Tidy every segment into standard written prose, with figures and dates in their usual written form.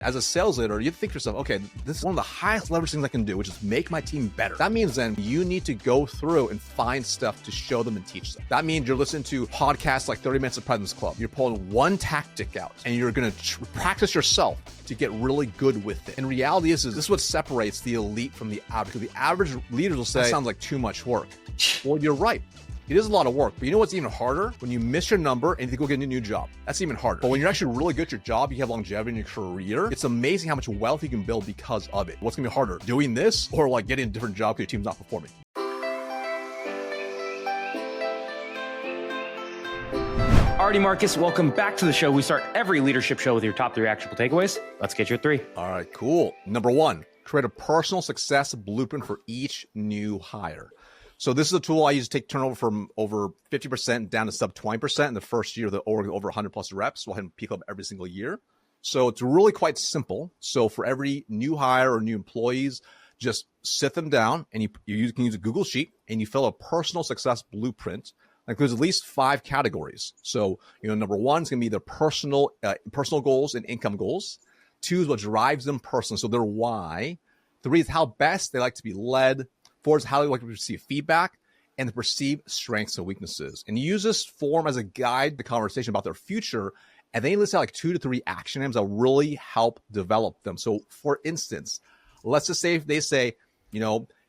As a sales leader, you think to yourself, okay, this is one of the highest leverage things I can do, which is make my team better. That means then you need to go through and find stuff to show them and teach them. That means you're listening to podcasts like 30 Minutes of Presence Club. You're pulling one tactic out and you're going to practice yourself to get really good with it. And reality is this is what separates the elite from the average. Because the average leaders will say, that sounds like too much work. Well, you're right. It is a lot of work, but you know what's even harder? When you miss your number and you go get a new job. That's even harder. But when you're actually really good at your job, you have longevity in your career, it's amazing how much wealth you can build because of it. What's gonna be harder, doing this or like getting a different job because your team's not performing? Alrighty, Marcus, welcome back to the show. We start every leadership show with your top 3 actionable takeaways. Let's get your 3. All right, cool. Number 1, create a personal success blueprint for each new hire. So this is a tool I use to take turnover from over 50% down to sub 20% in the first year of the org, over 100 plus reps, while hitting peak up every single year. So it's really quite simple. So for every new hire or new employees, just sit them down and you can use a Google Sheet and you fill a personal success blueprint that includes at least 5 categories. So, number 1 is going to be their personal goals and income goals. 2 is what drives them personally, so their why. 3 is how best they like to be led. 4 is how they like to receive feedback and the perceived strengths and weaknesses. And you use this form as a guide to the conversation about their future. And then you list out like 2 to 3 action items that really help develop them. So for instance, let's just say if they say,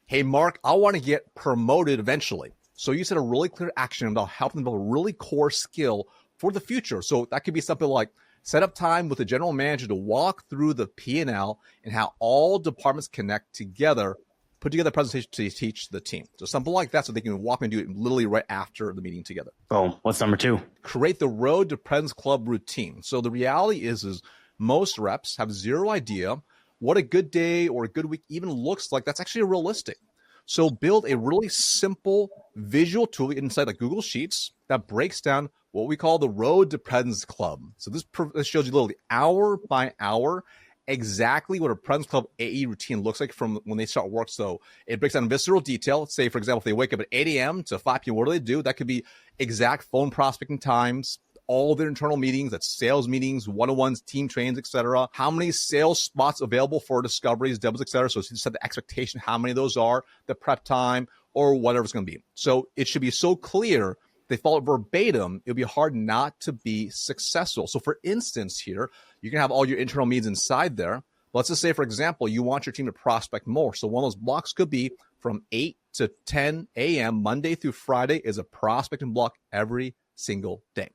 hey, Mark, I want to get promoted eventually. So you set a really clear action about helping them build a really core skill for the future. So that could be something like set up time with the general manager to walk through the P&L and how all departments connect together, put together a presentation to teach the team. So something like that so they can walk and do it literally right after the meeting together. Boom. What's number 2? Create the Road to Presence Club routine. So the reality is most reps have zero idea what a good day or a good week even looks like. That's actually realistic. So build a really simple visual tool inside like Google Sheets that breaks down what we call the Road to Presence Club. So this shows you literally hour by hour exactly what a Presence Club AE routine looks like from when they start work. So it breaks down in visceral detail. Let's say, for example, if they wake up at 8 a.m. to 5 p.m., what do they do? That could be exact phone prospecting times, all their internal meetings, that's sales meetings, one-on-ones, team trainings, etc. How many sales spots available for discoveries, demos, etc. So set the expectation how many of those are, the prep time, or whatever it's going to be. So it should be so clear. They follow it verbatim, it'll be hard not to be successful. So for instance here, you can have all your internal needs inside there. Let's just say, for example, you want your team to prospect more. So one of those blocks could be from 8 to 10 a.m. Monday through Friday is a prospecting block every single day.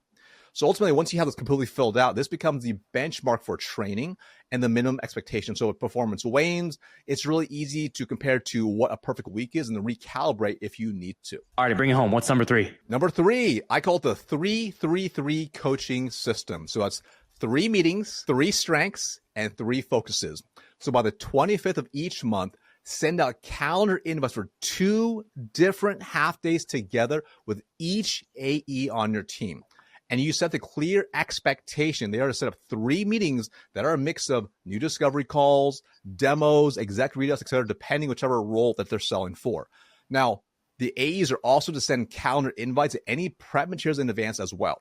So ultimately, once you have this completely filled out, this becomes the benchmark for training and the minimum expectation. So if performance wanes, it's really easy to compare to what a perfect week is and then recalibrate if you need to. All right, bring it home. What's number 3? Number 3, I call it the 3-3-3 coaching system. So that's 3 meetings, 3 strengths, and 3 focuses. So by the 25th of each month, send out calendar invites for 2 different half days together with each AE on your team. And you set the clear expectation. They are to set up 3 meetings that are a mix of new discovery calls, demos, exec readouts, etc., depending whichever role that they're selling for. Now, the AEs are also to send calendar invites to any prep materials in advance as well.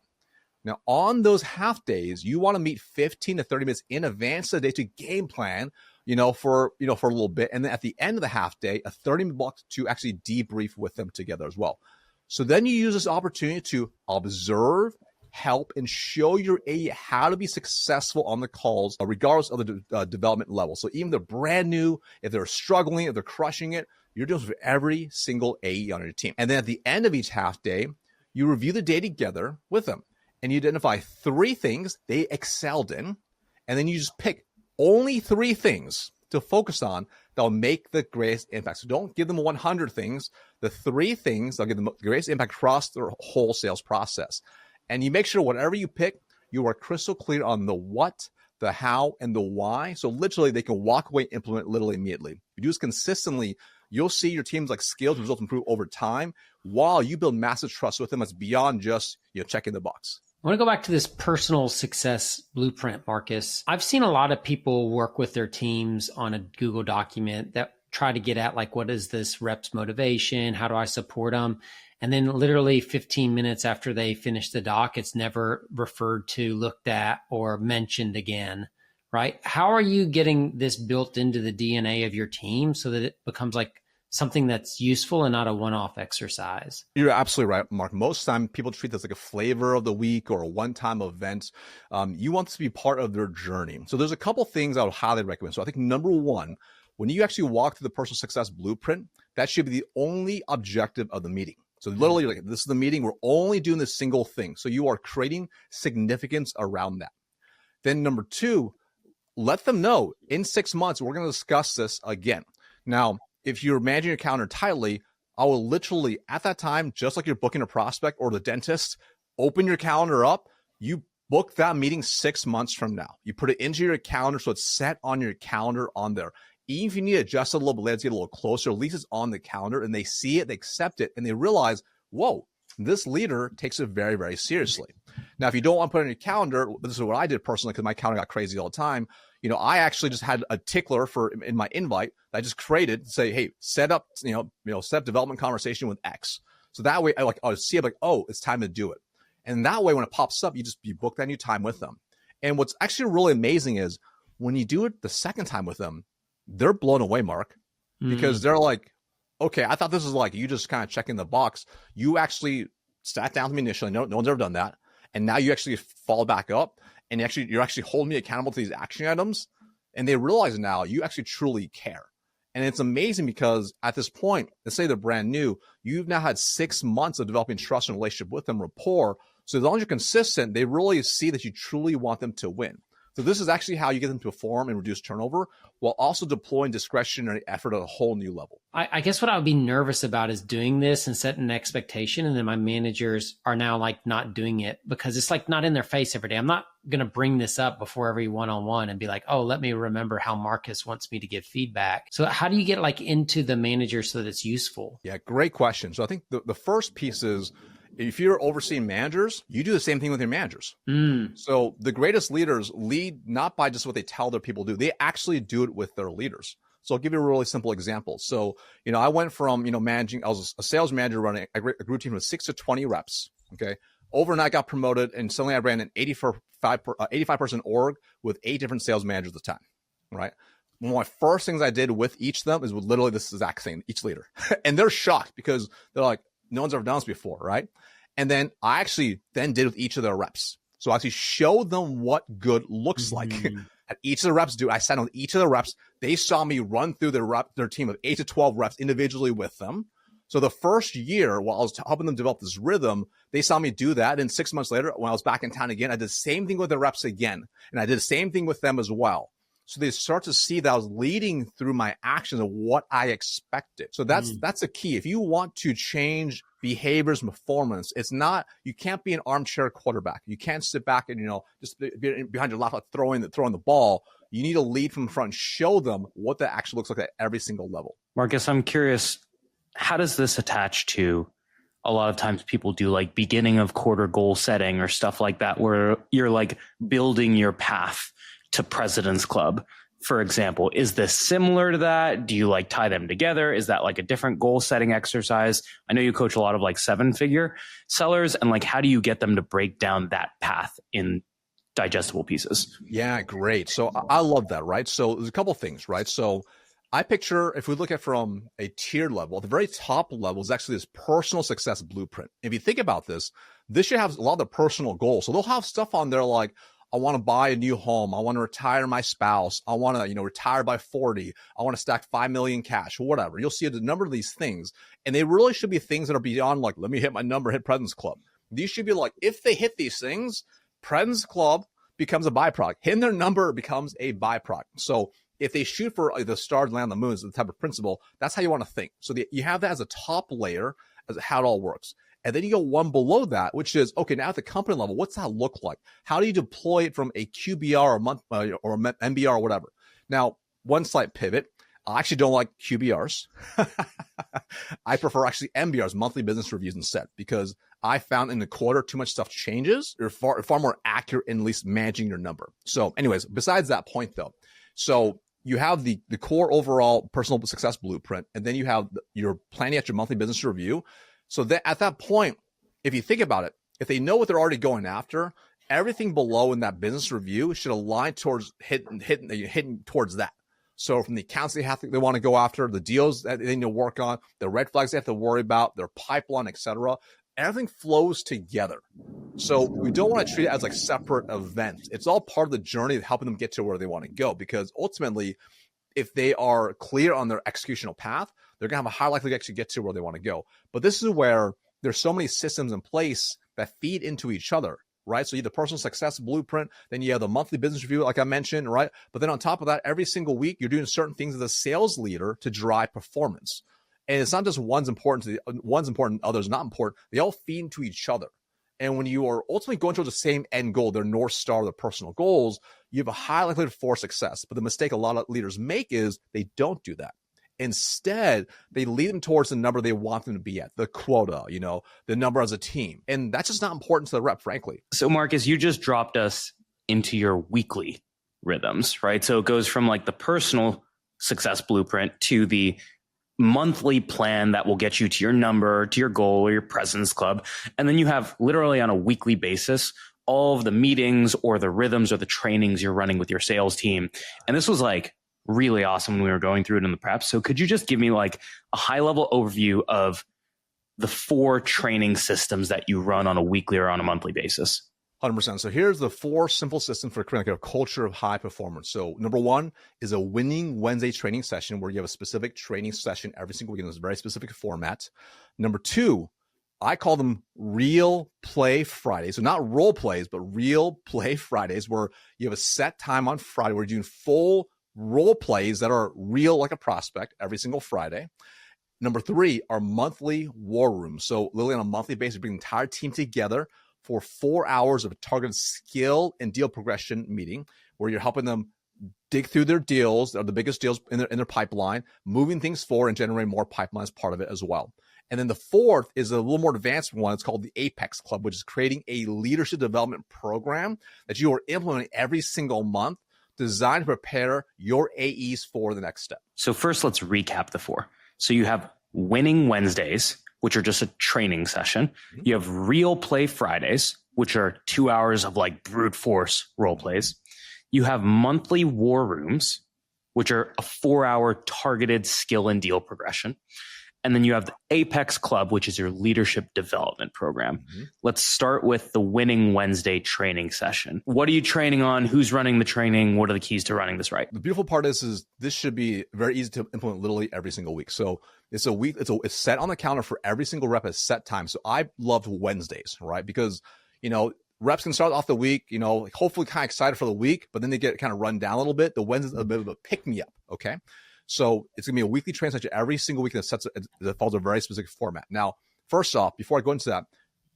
Now, on those half days, you want to meet 15 to 30 minutes in advance of the day to game plan, for a little bit. And then at the end of the half day, a 30-minute block to actually debrief with them together as well. So then you use this opportunity to observe, help, and show your AE how to be successful on the calls, regardless of the development level. So even if they're brand new, if they're struggling, if they're crushing it, you're doing this for every single AE on your team. And then at the end of each half day, you review the day together with them. And you identify 3 things they excelled in. And then you just pick only 3 things to focus on that will make the greatest impact. So don't give them 100 things. The 3 things that'll give them the greatest impact across their whole sales process. And you make sure whatever you pick, you are crystal clear on the what, the how, and the why. So literally they can walk away, implement literally immediately. If you do this consistently, you'll see your team's skills and results improve over time while you build massive trust with them. That's beyond just checking the box. I want to go back to this personal success blueprint, Marcus. I've seen a lot of people work with their teams on a Google document that try to get at what is this rep's motivation? How do I support them? And then literally 15 minutes after they finish the doc, it's never referred to, looked at, or mentioned again, right? How are you getting this built into the DNA of your team so that it becomes like something that's useful and not a one-off exercise? You're absolutely right, Mark. Most of the time, people treat this like a flavor of the week or a one-time event. You want this to be part of their journey. So there's a couple things I would highly recommend. So I think number one, when you actually walk through the personal success blueprint, that should be the only objective of the meeting. So literally, like, this is the meeting. We're only doing this single thing. So you are creating significance around that. Then number two, let them know in 6 months, we're going to discuss this again. Now, if you're managing your calendar tightly, I will literally at that time, just like you're booking a prospect or the dentist, open your calendar up. You book that meeting 6 months from now. You put it into your calendar so it's set on your calendar on there. Even if you need to adjust it a little bit, let's get a little closer, at least it's on the calendar and they see it, they accept it, and they realize, whoa, this leader takes it very, very seriously. Now, if you don't want to put it on your calendar, this is what I did personally because my calendar got crazy all the time. I actually just had a tickler in my invite that I just created to say, hey, set up development conversation with X. So that way I'll see it like, oh, it's time to do it. And that way, when it pops up, you book that new time with them. And what's actually really amazing is when you do it the second time with them, they're blown away, Mark, because they're like, okay, I thought this was like you just kind of checking the box. You actually sat down with me initially. No one's ever done that. And now you actually follow back up and you're actually holding me accountable to these action items. And they realize now you actually truly care. And it's amazing because at this point, let's say they're brand new, you've now had 6 months of developing trust and relationship with them, rapport. So as long as you're consistent, they really see that you truly want them to win. So this is actually how you get them to perform and reduce turnover while also deploying discretionary effort at a whole new level. I guess what I would be nervous about is doing this and setting an expectation. And then my managers are now like not doing it because it's like not in their face every day. I'm not going to bring this up before every one-on-one and be like, oh, let me remember how Marcus wants me to give feedback. So how do you get like into the manager so that it's useful? Yeah, great question. So I think the first piece is, if you're overseeing managers, you do the same thing with your managers. So the greatest leaders lead not by just what they tell their people to do. They actually do it with their leaders. So I'll give you a really simple example. So, I went from, managing, I was a sales manager running a group team with 6 to 20 reps. Okay. Overnight got promoted and suddenly I ran an 85 person org with 8 different sales managers at the time. Right. One of my first things I did with each of them is with literally this exact thing, each leader. And they're shocked because they're like, no one's ever done this before, right? And then I actually then did with each of their reps. So I actually showed them what good looks like. At each of the reps, I sat on each of the reps. They saw me run through their team of 8 to 12 reps individually with them. So the first year, while I was helping them develop this rhythm, they saw me do that. And 6 months later, when I was back in town again, I did the same thing with the reps again. And I did the same thing with them as well. So they start to see that I was leading through my actions of what I expected. So that's a key. If you want to change behaviors and performance, you can't be an armchair quarterback. You can't sit back and, just be behind your laptop throwing the ball. You need to lead from the front and show them what that actually looks like at every single level. Marcus, I'm curious, how does this attach to a lot of times people do like beginning of quarter goal setting or stuff like that, where you're like building your path to President's Club, for example? Is this similar to that? Do you like tie them together? Is that like a different goal setting exercise? I know you coach a lot of like 7-figure sellers, and like, how do you get them to break down that path in digestible pieces? Yeah, great. So I love that, right? So there's a couple things, right? So I picture, if we look at from a tiered level, at the very top level is actually this personal success blueprint. If you think about this should have a lot of the personal goals. So they'll have stuff on there like, I want to buy a new home. I want to retire my spouse. I want to, retire by 40. I want to stack 5 million cash, whatever. You'll see a number of these things. And they really should be things that are beyond like, let me hit my number, hit President's Club. These should be like, if they hit these things, President's Club becomes a byproduct. Hitting their number becomes a byproduct. So if they shoot for the stars, land, the moon is the type of principle, that's how you want to think. So you have that as a top layer as how it all works. And then you go one below that, which is, okay, now at the company level, what's that look like? How do you deploy it from a QBR or month or MBR or whatever? Now, one slight pivot. I actually don't like QBRs. I prefer actually MBRs, monthly business reviews instead, because I found in the quarter too much stuff changes. You're far more accurate in at least managing your number. So anyways, besides that point though, so you have the core overall personal success blueprint, and then you have your planning at your monthly business review. So that at that point, if you think about it, if they know what they're already going after everything below in that business review should align towards hitting towards that. So from the accounts they want to go after, the deals that they need to work on, the red flags they have to worry about, their pipeline, etc. Everything flows together. So we don't want to treat it as like separate events. It's all part of the journey of helping them get to where they want to go, because ultimately, if they are clear on their executional path, they're going to have a high likelihood to actually get to where they want to go. But this is where there's so many systems in place that feed into each other, right? So you have the personal success blueprint, then you have the monthly business review, like I mentioned, right? But then on top of that, every single week, you're doing certain things as a sales leader to drive performance. And it's not just one's important, others not important. They all feed into each other. And when you are ultimately going towards the same end goal, their North Star, their personal goals, you have a high likelihood for success. But the mistake a lot of leaders make is they don't do that. Instead, they lead them towards the number they want them to be at, the quota, the number as a team. And that's just not important to the rep, frankly. So Marcus, you just dropped us into your weekly rhythms, right? So it goes from like the personal success blueprint to the monthly plan that will get you to your number, to your goal or your presence club. And then you have literally on a weekly basis, all of the meetings or the rhythms or the trainings you're running with your sales team. And this was like really awesome when we were going through it in the prep. So could you just give me like a high level overview of the 4 training systems that you run on a weekly or on a monthly basis? 100%. So here's the 4 simple systems for creating a culture of high performance. So number 1 is a winning Wednesday training session where you have a specific training session every single week in this very specific format. Number 2, I call them real play Fridays. So not role plays, but real play Fridays, where you have a set time on Friday where you're doing full role plays that are real like a prospect every single Friday. Number 3 are monthly war rooms. So literally on a monthly basis, bring the entire team together for 4 hours of a targeted skill and deal progression meeting where you're helping them dig through their deals, or the biggest deals in their pipeline, moving things forward and generating more pipeline as part of it as well. And then the 4th is a little more advanced one. It's called the Apex Club, which is creating a leadership development program that you are implementing every single month, designed to prepare your AEs for the next step. So first, let's recap the 4. So you have Winning Wednesdays, which are just a training session. You have Real Play Fridays, which are 2 hours of like brute force role plays. You have monthly war rooms, which are a 4-hour targeted skill and deal progression. And then you have the Apex Club, which is your leadership development program. Let's start with the Winning Wednesday training session. What are you training on? Who's running the training? What are the keys to running this right? The beautiful part is this should be very easy to implement literally every single week. So it's a week, it's set on the calendar for every single rep at set time. So I loved Wednesdays, right? Because, reps can start off the week, hopefully kind of excited for the week, but then they get kind of run down a little bit. The Wednesday's a bit of a pick me up. Okay. So it's going to be a weekly training session every single week that follows a very specific format. Now, first off, before I go into that,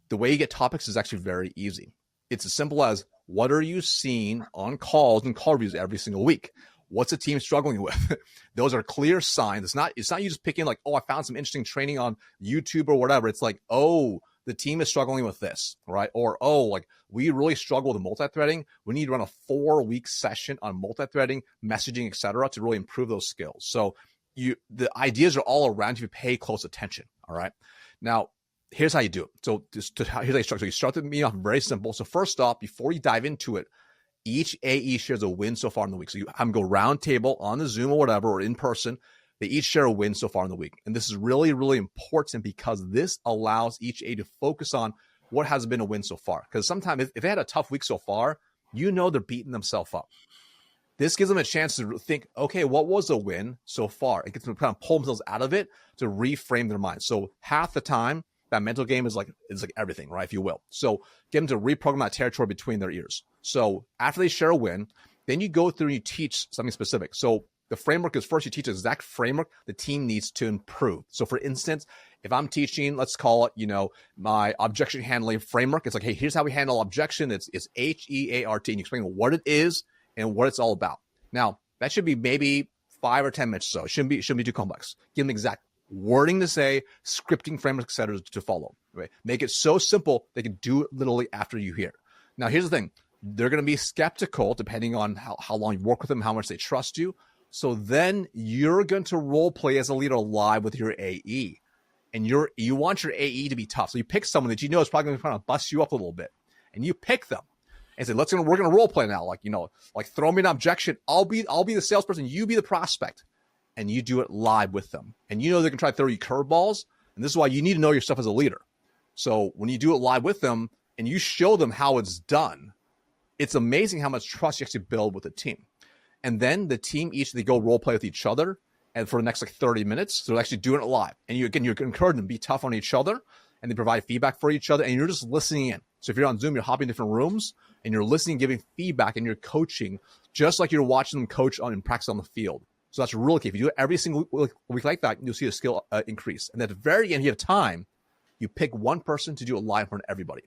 the way you get topics is actually very easy. It's as simple as, what are you seeing on calls and call reviews every single week? What's the team struggling with? Those are clear signs. It's not you just picking like, oh, I found some interesting training on YouTube or whatever. It's like, oh, the team is struggling with this, right? Or, oh, like we really struggle with multi-threading. We need to run a 4-week session on multi-threading, messaging, et cetera, to really improve those skills. So the ideas are all around you. Pay close attention. All right. Now, here's how you do it. So here's how you structure. You start the meeting off very simple. So first off, before you dive into it, each AE shares a win so far in the week. So you have them go round table on the Zoom or whatever, or in person. They each share a win so far in the week. And this is really, really important because this allows each AE to focus on what has been a win so far. Because sometimes if they had a tough week so far, they're beating themselves up. This gives them a chance to think, okay, what was a win so far? It gets them to kind of pull themselves out of it to reframe their mind. So half the time, that mental game is like everything, right? If you will. So get them to reprogram that territory between their ears. So after they share a win, then you go through and you teach something specific. So the framework is first you teach the exact framework the team needs to improve. So for instance, if I'm teaching, let's call it, my objection handling framework, it's like, hey, here's how we handle objection. It's HEART, and you explain what it is and what it's all about. Now, that should be maybe 5 or 10 minutes or so. It shouldn't be too complex. Give them exact wording to say, scripting framework, et cetera, to follow. Right? Make it so simple they can do it literally after you hear. Now, here's the thing. They're going to be skeptical depending on how long you work with them, how much they trust you. So then you're going to role play as a leader live with your AE. And you want your AE to be tough. So you pick someone that is probably going to kind of bust you up a little bit. And you pick them. and say, we're gonna role play now. Like, like throw me an objection. I'll be the salesperson. You be the prospect, and you do it live with them. And they're gonna try to throw you curveballs. And this is why you need to know your stuff as a leader. So when you do it live with them and you show them how it's done, it's amazing how much trust you actually build with the team. And then the team they go role play with each other, and for the next 30 minutes, so they're actually doing it live. And you're encouraging them to be tough on each other, and they provide feedback for each other, and you're just listening in. So if you're on Zoom, you're hopping in different rooms, and you're listening, giving feedback, and you're coaching, just like you're watching them coach and practice on the field. So that's really key. If you do it every single week like that, you'll see a skill increase. And at the very end, you have time, you pick one person to do it live in front of everybody.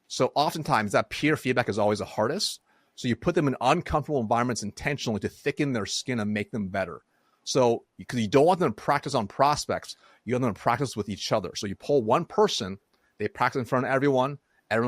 So oftentimes that peer feedback is always the hardest. So you put them in uncomfortable environments intentionally to thicken their skin and make them better. So because you don't want them to practice on prospects, you want them to practice with each other. So you pull one person, they practice in front of everyone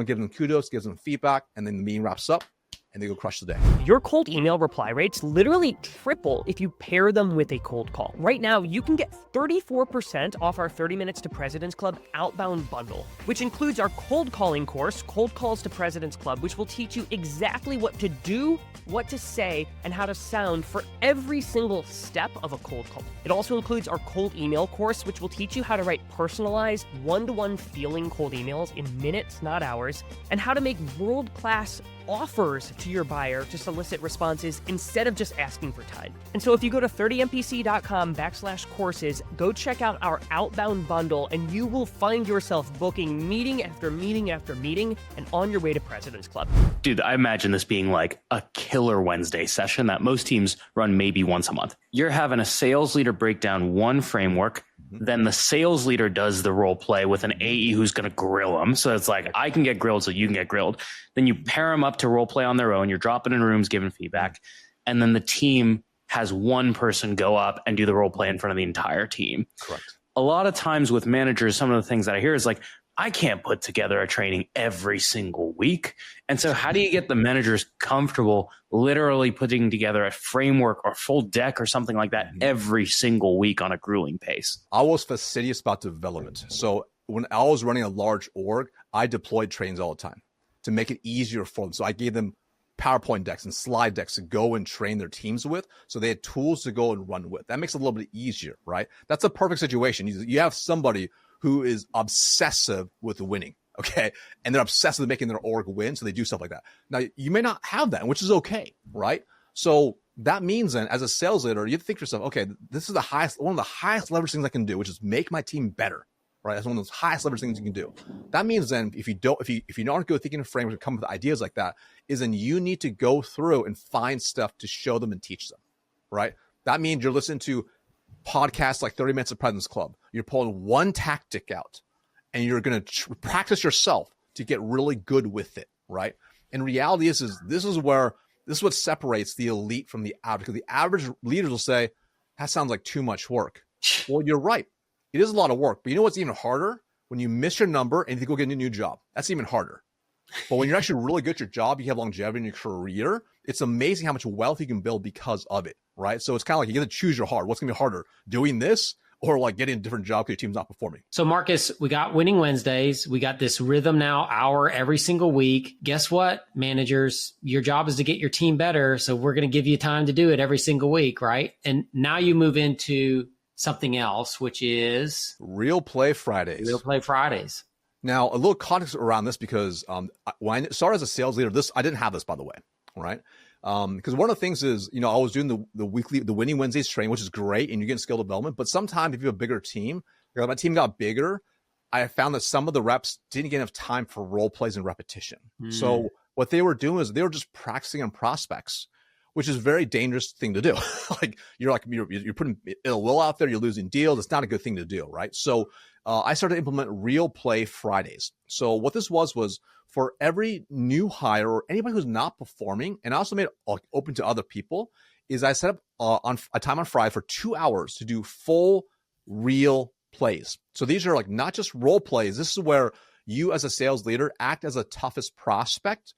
gives them kudos, gives them feedback, and then the meeting wraps up and they go crush the day. Your cold email reply rates literally triple if you pair them with a cold call. Right now, you can get 34% off our 30 Minutes to President's Club outbound bundle, which includes our cold calling course, Cold Calls to President's Club, which will teach you exactly what to do, what to say, and how to sound for every single step of a cold call. It also includes our cold email course, which will teach you how to write personalized, one-to-one feeling cold emails in minutes, not hours, and how to make world-class offers to your buyer to solicit responses instead of just asking for time. And so if you go to 30mpc.com/courses, go check out our outbound bundle, and you will find yourself booking meeting after meeting after meeting and on your way to President's Club. Dude, I imagine this being like a killer Wednesday session that most teams run maybe once a month. You're having a sales leader break down one framework. Then the sales leader does the role play with an AE who's going to grill them. So it's like, I can get grilled so you can get grilled. Then you pair them up to role play on their own. You're dropping in rooms, giving feedback. And then the team has one person go up and do the role play in front of the entire team. Correct. A lot of times with managers, some of the things that I hear is like, I can't put together a training every single week. And so how do you get the managers comfortable literally putting together a framework or full deck or something like that every single week on a grueling pace? I was fastidious about development. So when I was running a large org, I deployed trainings all the time to make it easier for them. So I gave them PowerPoint decks and slide decks to go and train their teams with. So they had tools to go and run with. That makes it a little bit easier, right? That's a perfect situation. You have somebody who is obsessive with winning, okay? And they're obsessed with making their org win, so they do stuff like that. Now, you may not have that, which is okay, right? So that means then, as a sales leader, you have to think to yourself, okay, this is one of the highest leverage things I can do, which is make my team better, right? That's one of those highest leverage things you can do. That means then, if you aren't good at thinking in frameworks and come up with ideas like that, is then you need to go through and find stuff to show them and teach them, right? That means you're listening to podcasts like 30 Minutes of President's Club. You're pulling one tactic out and you're going to practice yourself to get really good with it, right? And reality is this is what separates the elite from the average. Because the average leaders will say, that sounds like too much work. Well, you're right. It is a lot of work. But you know what's even harder? When you miss your number and you go get a new job. That's even harder. But when you're actually really good at your job, you have longevity in your career, it's amazing how much wealth you can build because of it, right? So it's kind of like you get to choose your heart. What's going to be harder, doing this or like getting a different job because your team's not performing? So Marcus, we got Winning Wednesdays. We got this rhythm now, hour every single week. Guess what, managers? Your job is to get your team better. So we're going to give you time to do it every single week, right? And now you move into something else, which is Real Play Fridays. Real Play Fridays. Now, a little context around this because when I started as a sales leader, I didn't have this, by the way, right? Because one of the things is, I was doing the Winning Wednesdays training, which is great, and you're getting skill development. But sometimes if you have a bigger team, my team got bigger, I found that some of the reps didn't get enough time for role plays and repetition. So what they were doing is they were just practicing on prospects, which is a very dangerous thing to do. You're putting ill will out there, you're losing deals. It's not a good thing to do, right? So I started to implement Real Play Fridays. So what this was for every new hire or anybody who's not performing, and I also made it open to other people, is I set up on a time on Friday for 2 hours to do full real plays. So these are like not just role plays. This is where you as a sales leader act as a toughest prospect,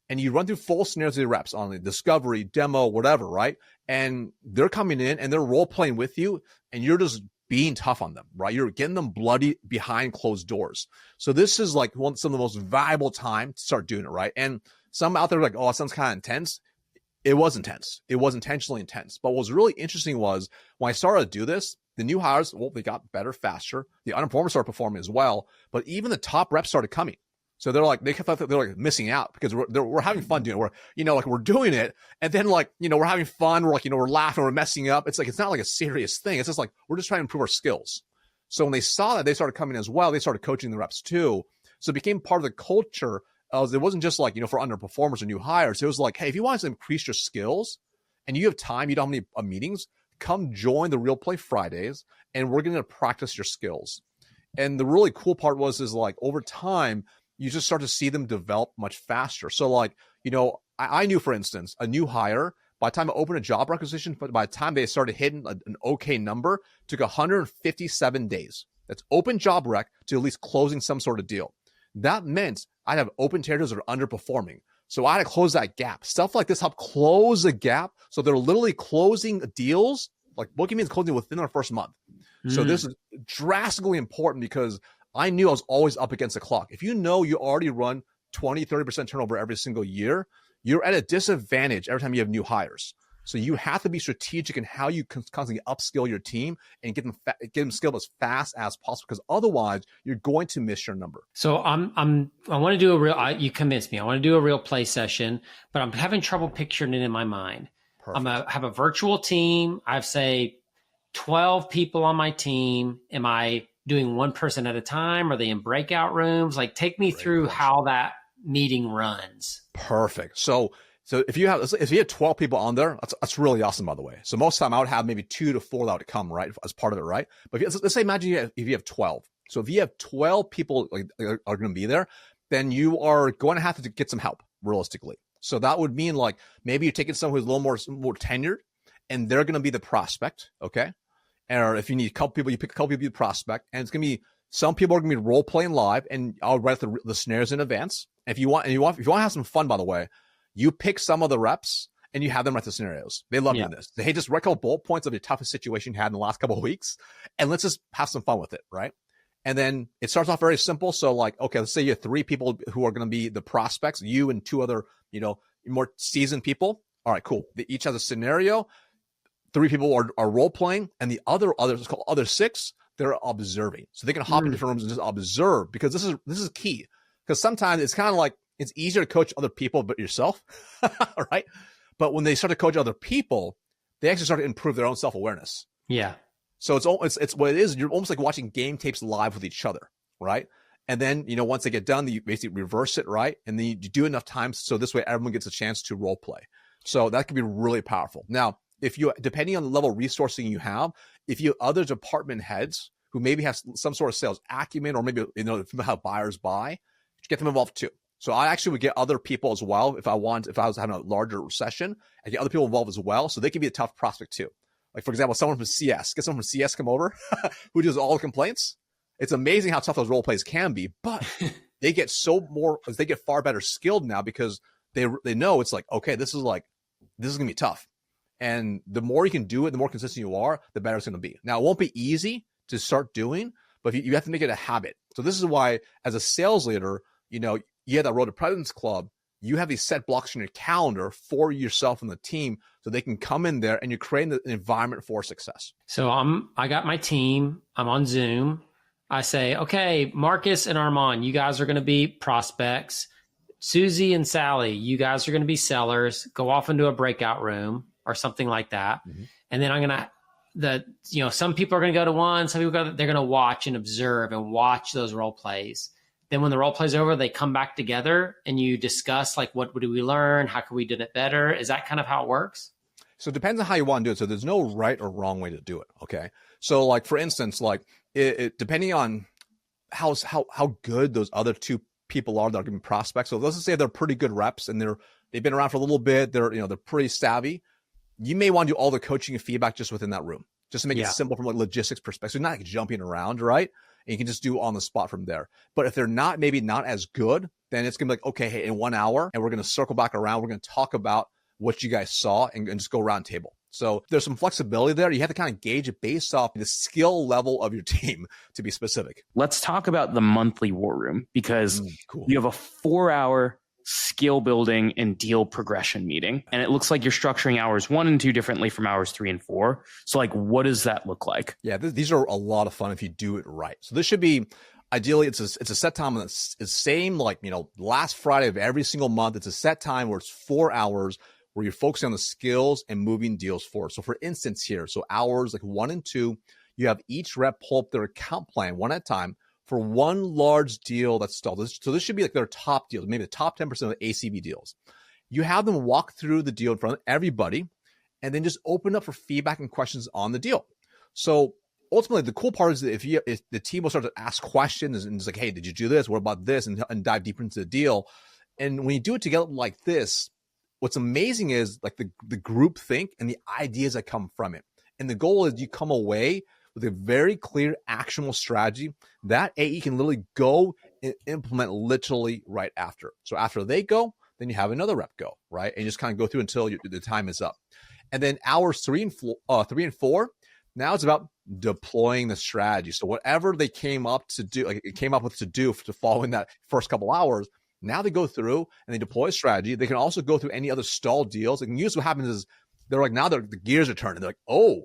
and you run through full scenarios of the reps on the discovery, demo, whatever, right? And they're coming in and they're role playing with you, and you're just being tough on them, right? You're getting them bloody behind closed doors. So this is like some of the most valuable time to start doing it, right? And Some out there are like, oh, it sounds kind of intense. It was intense. It was intentionally intense. But what was really interesting was when I started to do this, the new hires, well, they got better faster. The underperformers started performing as well. But even the top reps started coming. So they're like, they thought that they're like missing out because we're having fun doing it. We're doing it. And then we're having fun. We're like, we're laughing, we're messing up. It's like, it's not like a serious thing. It's just like, we're just trying to improve our skills. So when they saw that, they started coming as well. They started coaching the reps too. So it became part of the culture. It wasn't just like, for underperformers or new hires. It was like, hey, if you want to increase your skills and you have time, you don't have any meetings, come join the Real Play Fridays and we're going to practice your skills. And the really cool part is like over time, you just start to see them develop much faster. So I knew, for instance, a new hire, by the time I opened a job requisition, but by the time they started hitting an okay number, took 157 days. That's open job rec to at least closing some sort of deal. That meant I'd have open territories that are underperforming. So I had to close that gap. Stuff like this help close the gap. So they're literally closing deals, like booking means closing within our first month. So this is drastically important because I knew I was always up against the clock. If you already run 20, 30% turnover every single year, you're at a disadvantage every time you have new hires. So you have to be strategic in how you constantly upskill your team and get them skilled as fast as possible, because otherwise you're going to miss your number. So I want to do a real, you convinced me. I want to do a real play session, but I'm having trouble picturing it in my mind. Perfect. I have a virtual team. I have, say, 12 people on my team. Am I doing one person at a time? Are they in breakout rooms? Like, take me through how that meeting runs. Perfect. So if you have 12 people on there, that's really awesome, by the way. So most of the time I would have maybe 2 to 4 that would come, right, as part of it, right? But let's say, imagine if you have 12. So if you have 12 people are going to be there, then you are going to have to get some help, realistically. So that would mean like maybe you're taking someone who's a little more tenured, and they're going to be the prospect, okay? Or if you need a couple people, you pick a couple people to be the prospect, and it's going to be some people are going to be role playing live, and I'll write the scenarios in advance. If you want to have some fun, by the way, you pick some of the reps and you have them write the scenarios. They love doing this. Hey, just write a couple bullet points of the toughest situation you had in the last couple of weeks, and let's just have some fun with it, right? And then it starts off very simple. So like, okay, let's say you have 3 people who are going to be the prospects, you and 2 other, more seasoned people. All right, cool. They each has a scenario. 3 people are role playing, and the other 6, they're observing. So they can hop in different rooms and just observe, because this is key. Because sometimes it's kind of like, it's easier to coach other people but yourself, right? But when they start to coach other people, they actually start to improve their own self-awareness. Yeah. So it's what it is. You're almost like watching game tapes live with each other, right? And then, once they get done, you basically reverse it, right? And then you do enough times so this way everyone gets a chance to role play. So that can be really powerful. Now, depending on the level of resourcing you have, if you have other department heads who maybe have some sort of sales acumen, or maybe, how buyers buy, get them involved too. So I actually would get other people as well if I was having a larger session, I get other people involved as well. So they can be a tough prospect too. Like, for example, someone from CS, get someone from CS come over who does all the complaints. It's amazing how tough those role plays can be, but they get far better skilled now, because they know it's like, okay, this is going to be tough. And the more you can do it, the more consistent you are, the better it's going to be. Now, it won't be easy to start doing, but you have to make it a habit. So this is why, as a sales leader, you have that Road to President's Club, you have these set blocks in your calendar for yourself and the team, so they can come in there and you're creating an environment for success. So I got my team, I'm on Zoom. I say, okay, Marcus and Armand, you guys are going to be prospects. Susie and Sally, you guys are going to be sellers. Go off into a breakout room or something like that. Mm-hmm. And then I'm going to, some people are going to go to one, some people they're going to watch and observe and watch those role plays. Then when the role play's over, they come back together and you discuss, like, what did we learn? How can we do it better? Is that kind of how it works? So it depends on how you want to do it. So there's no right or wrong way to do it. Okay. So like, for instance, like it depending on how good those other 2 people are that are going to be prospects. So let's just say they're pretty good reps and they've been around for a little bit. They're pretty savvy. You may want to do all the coaching and feedback just within that room, just to make it simple from a logistics perspective. So you're not like jumping around, right? And you can just do on the spot from there. But if they're maybe not as good, then it's going to be like, okay, hey, in 1 hour, and we're going to circle back around. We're going to talk about what you guys saw and just go round table. So there's some flexibility there. You have to kind of gauge it based off the skill level of your team, to be specific. Let's talk about the monthly war room, because you have a 4-hour skill building and deal progression meeting. And it looks like you're structuring hours 1 and 2 differently from hours 3 and 4. So like, what does that look like? Yeah, these are a lot of fun if you do it right. So this should be, ideally, it's a set time. It's the same, like, last Friday of every single month. It's a set time where it's 4 hours where you're focusing on the skills and moving deals forward. So for instance here, so hours like 1 and 2, you have each rep pull up their account plan one at a time for one large deal that's stalled. So this should be like their top deals, maybe the top 10% of the ACV deals. You have them walk through the deal in front of everybody and then just open up for feedback and questions on the deal. So ultimately, the cool part is that if the team will start to ask questions and it's like, hey, did you do this? What about this? And dive deeper into the deal. And when you do it together like this, what's amazing is like the group think and the ideas that come from it. And the goal is you come away with a very clear, actionable strategy that AE can literally go and implement literally right after. So after they go, then you have another rep go, right? And you just kind of go through until the time is up. And then hours 3 and 4, now it's about deploying the strategy. So whatever they came up with to do to follow in that first couple hours, now they go through and they deploy a strategy. They can also go through any other stalled deals. They can use what happens is they're like, now the gears are turning. They're like, oh,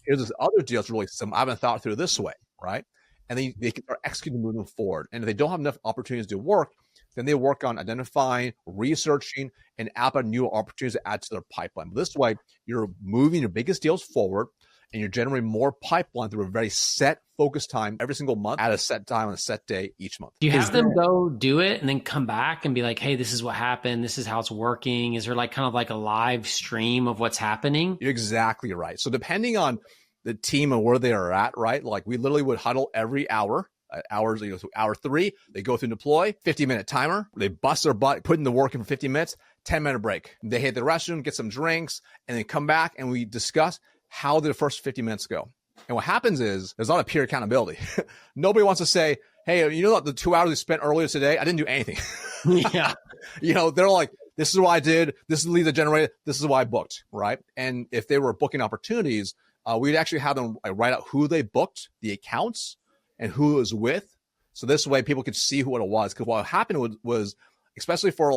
here's this other deal. It's really some I haven't thought through this way, right? And they can start executing, moving forward. And if they don't have enough opportunities to work, then they work on identifying, researching, and adding new opportunities to add to their pipeline. But this way, you're moving your biggest deals forward, and you're generating more pipeline through a very set, focused time every single month at a set time on a set day each month. Do you have them go do it and then come back and be like, hey, this is what happened. This is how it's working. Is there like kind of like a live stream of what's happening? You're exactly right. So depending on the team and where they are at, right? Like we literally would huddle every hour. Hours, so hour 3, they go through and deploy, 50-minute timer. They bust their butt, put in the work in for 50 minutes, 10-minute break. They hit the restroom, get some drinks, and then come back and we discuss how did the first 50 minutes go. And what happens is there's a lot of peer accountability. Nobody wants to say, hey, you know what, the 2 hours we spent earlier today, I didn't do anything. Yeah. They're like, this is what I did. This is the lead that generated. This is what I booked, right? And if they were booking opportunities, we'd actually have them write out who they booked, the accounts, and who it was with. So this way people could see who it was. Because what happened was, especially for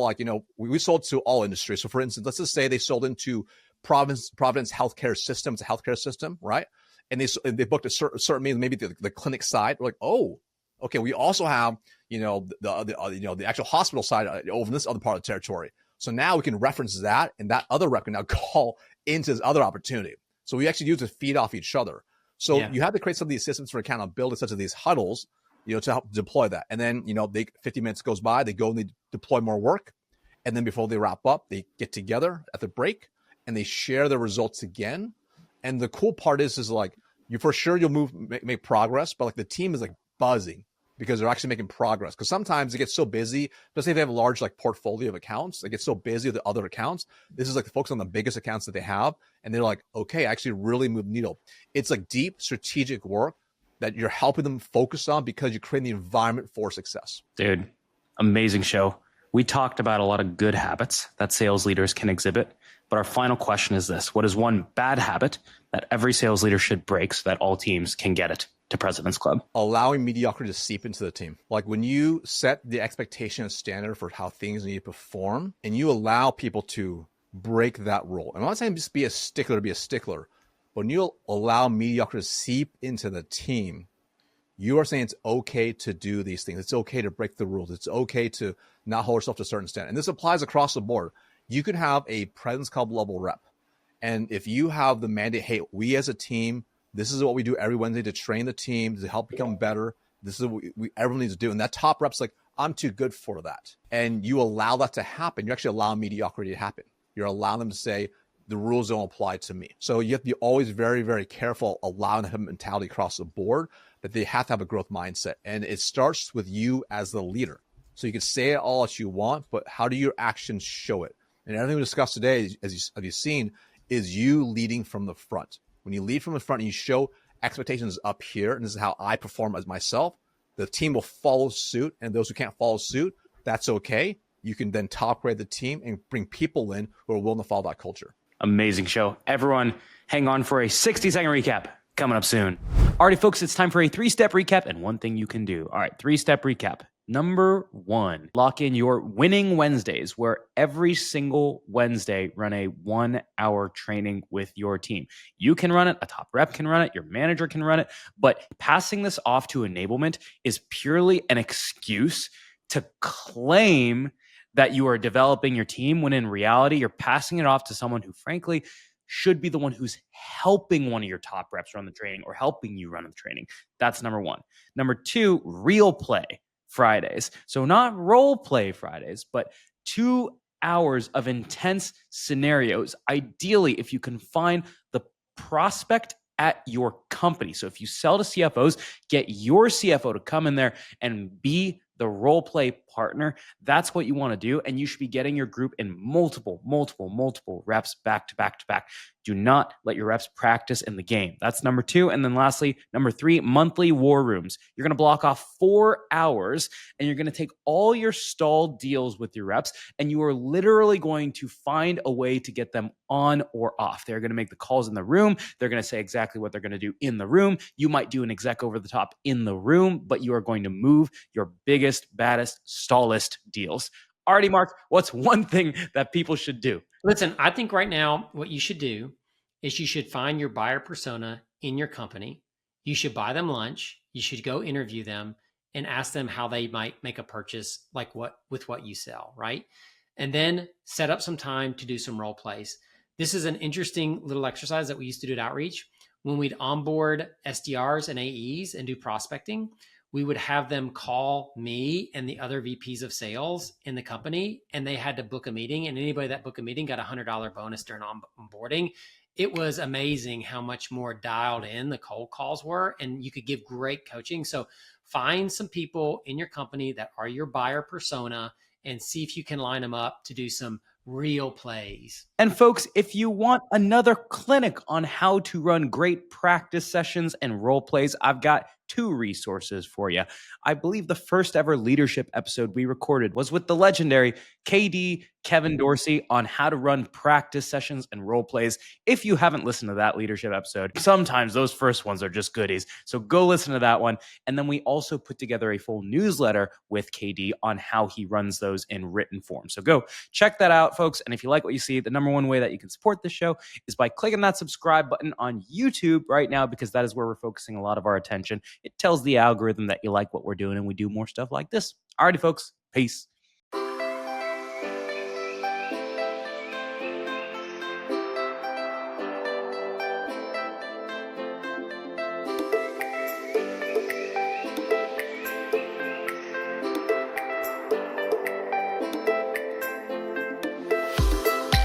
we sold to all industries. So for instance, let's just say they sold into Providence healthcare system. It's a healthcare system, right? And they booked a certain means, maybe the clinic side. We're like, oh, okay, we also have, the actual hospital side over in this other part of the territory. So now we can reference that, and that other rep can now call into this other opportunity. So we actually use to feed off each other. So you have to create some of these systems for accountability, such as these huddles, to help deploy that. And then, 50 minutes goes by, they go and they deploy more work. And then before they wrap up, they get together at the break and they share the results again. And the cool part is like, you'll make progress, but like the team is like buzzing because they're actually making progress. Because sometimes they get so busy, especially if they have a large like portfolio of accounts, they get so busy with the other accounts. This is like the focus on the biggest accounts that they have. And they're like, okay, I actually really move the needle. It's like deep strategic work that you're helping them focus on because you're creating the environment for success. Dude, amazing show. We talked about a lot of good habits that sales leaders can exhibit. But our final question is this: what is one bad habit that every sales leader should break so that all teams can get it to President's Club? Allowing mediocrity to seep into the team. Like when you set the expectation and standard for how things need to perform and you allow people to break that rule. I'm not saying just be a stickler to be a stickler. When you allow mediocrity to seep into the team, you are saying it's okay to do these things. It's okay to break the rules. It's okay to not hold yourself to a certain standard. And this applies across the board. You could have a President's Club level rep. And if you have the mandate, hey, we as a team, this is what we do every Wednesday to train the team, to help become better. This is what everyone needs to do. And that top rep's like, I'm too good for that. And you allow that to happen. You actually allow mediocrity to happen. You're allowing them to say, the rules don't apply to me. So you have to be always very, very careful allowing that mentality across the board, that they have to have a growth mindset. And it starts with you as the leader. So you can say it all that you want, but how do your actions show it? And everything we discussed today, as you've seen, is you leading from the front. When you lead from the front and you show expectations up here, and this is how I perform as myself, the team will follow suit. And those who can't follow suit, that's okay. You can then top grade the team and bring people in who are willing to follow that culture. Amazing show. Everyone, hang on for a 60-second recap coming up soon. All right, folks, it's time for a 3-step recap and one thing you can do. All right, 3-step recap. Number 1, lock in your winning Wednesdays, where every single Wednesday run a 1-hour training with your team. You can run it, a top rep can run it, your manager can run it, but passing this off to enablement is purely an excuse to claim that you are developing your team, when in reality, you're passing it off to someone who, frankly, should be the one who's helping one of your top reps run the training or helping you run the training. That's number 1. Number 2, real play Fridays. So not role play Fridays, but 2 hours of intense scenarios. Ideally, if you can find the prospect at your company. So if you sell to CFOs, get your CFO to come in there and be the role play partner. That's what you want to do. And you should be getting your group in multiple reps back to back to back. Do not let your reps practice in the game. That's number 2. And then lastly, number 3, monthly war rooms. You're going to block off 4 hours and you're going to take all your stalled deals with your reps and you are literally going to find a way to get them on or off. They're going to make the calls in the room. They're going to say exactly what they're going to do in the room. You might do an exec over the top in the room, but you are going to move your biggest, baddest, stallest deals. Alrighty, Mark, what's one thing that people should do? Listen, I think right now what you should do is you should find your buyer persona in your company. You should buy them lunch. You should go interview them and ask them how they might make a purchase with what you sell, right? And then set up some time to do some role plays. This is an interesting little exercise that we used to do at Outreach. When we'd onboard SDRs and AEs and do prospecting, we would have them call me and the other VPs of sales in the company, and they had to book a meeting, and anybody that booked a meeting got a $100 bonus during onboarding. It was amazing how much more dialed in the cold calls were, and you could give great coaching. So find some people in your company that are your buyer persona and see if you can line them up to do some real plays. And folks, if you want another clinic on how to run great practice sessions and role plays, I've got 2 resources for you. I believe the first ever leadership episode we recorded was with the legendary KD Kevin Dorsey on how to run practice sessions and role plays. If you haven't listened to that leadership episode, sometimes those first ones are just goodies. So go listen to that one. And then we also put together a full newsletter with KD on how he runs those in written form. So go check that out, folks. And if you like what you see, the number one way that you can support this show is by clicking that subscribe button on YouTube right now, because that is where we're focusing a lot of our attention. It tells the algorithm that you like what we're doing and we do more stuff like this. Alrighty, folks. Peace.